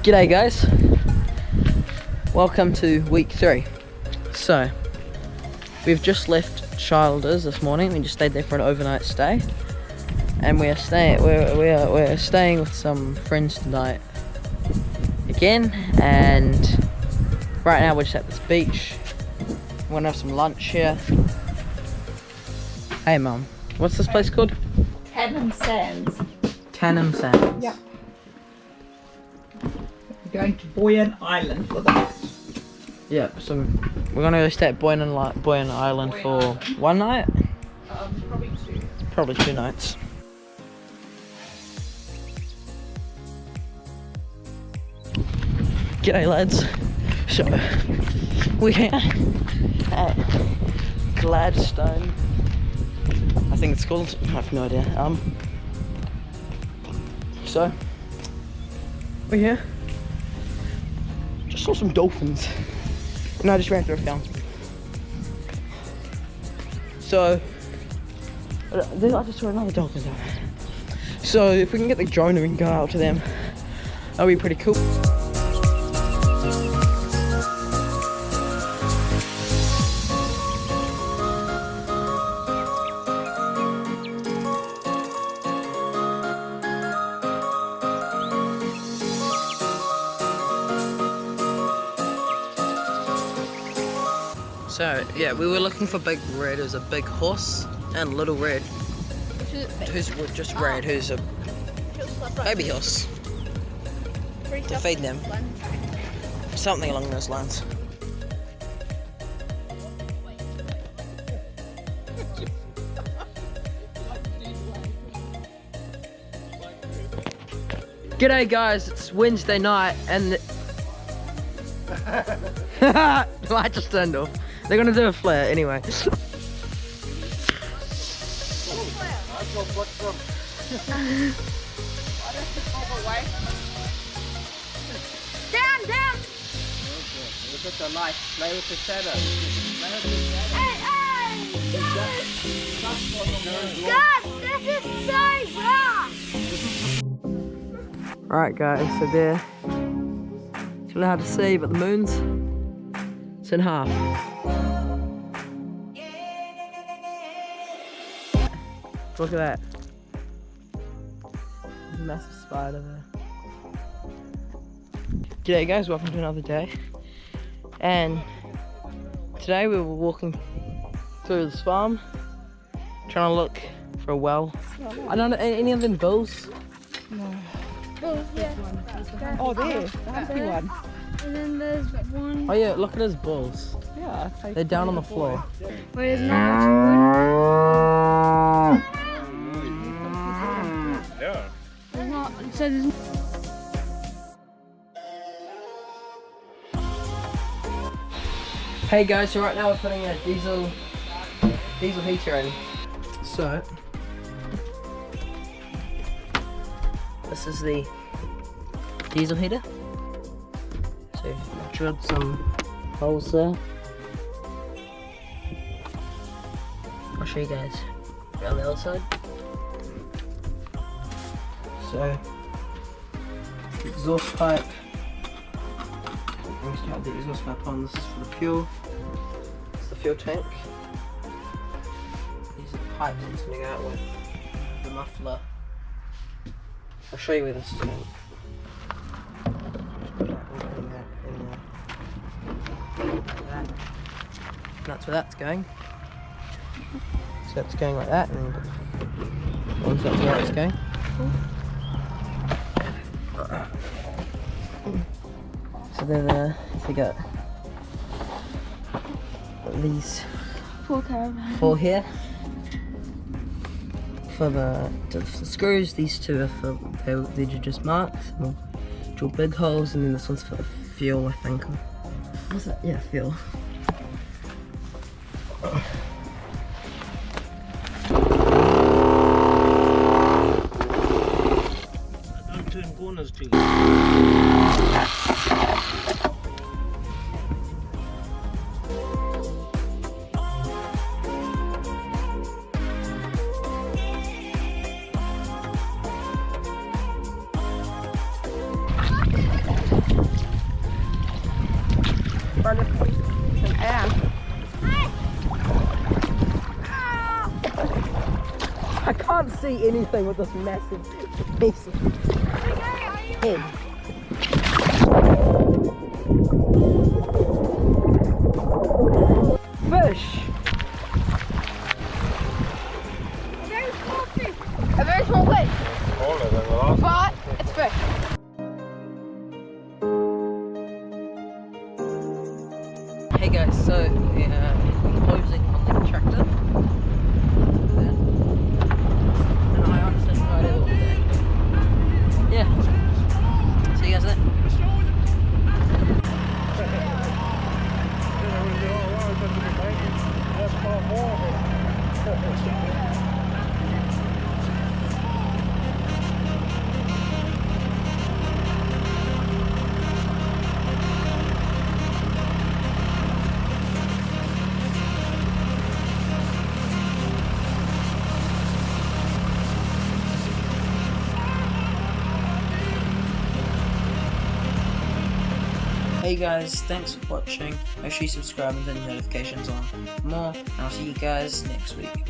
G'day guys, welcome to week 3. So, we've just left Childers this morning. We just stayed there for an overnight stay, and we're staying with some friends tonight again. And right now we're just at this beach. We're gonna have some lunch here. Hey Mum, what's this place called? Tannam Sands. Tannam Sands. Yep. We're going to Boyne Island for that. Yeah, so we're gonna go stay at Boyne Island for one night? Probably 2. Probably 2 nights. G'day lads. So, we're here at Gladstone, I think it's called, I have no idea. So, we're here. Just saw some dolphins. And I just ran through a fountain. So, I just saw another dolphin down there. So, if we can get the drone and we can go out to them, that'll be pretty cool. So yeah, we were looking for Big Red. There's a big horse and Little Red, who's just red, who's a baby horse to feed them, something along those lines. G'day guys, it's Wednesday night and I just turned off. They're gonna do a flare anyway. Down, down! Look at the light, play with the shadow. Hey, God, this is so wrong! Alright guys, so there. It's really hard to see, but the moon's it's in half. Look at that. There's a massive spider there. G'day guys, welcome to another day. And today we were walking through this farm, trying to look for a well. I don't know, any of them bills? No. Oh, yeah. Oh, there. The humpy one. And then there's one. Oh yeah, look at his balls. Yeah. They're down on the floor. Where there's not much wood. Yeah. There's not. So there's. Hey guys, so right now we're putting a diesel heater in. So this is the diesel heater. So drilled some holes there. I'll show you guys around the other side. So the exhaust pipe. I'm just gonna have the exhaust pipe on. This is for the fuel. It's the fuel tank. These are the pipes it's going to go out with. The muffler. I'll show you where this is going. That's where that's going. So that's going like that, and then that's where it's going. So then we got these 4 here for the screws. These 2 are for they're just marks. We'll drill big holes, and then this one's for the fuel, I think. What's that? Yeah, fuel. Don't turn corners too. I can't see anything with this massive piece of head. Fish! A very small fish. Smaller than the last. But it's fish. Hey guys, so we're closing on the tractor. And I honestly have no idea what we're doing. Yeah. See you guys then. Hey guys, thanks for watching. Make sure you subscribe and turn your notifications on for more, and I'll see you guys next week.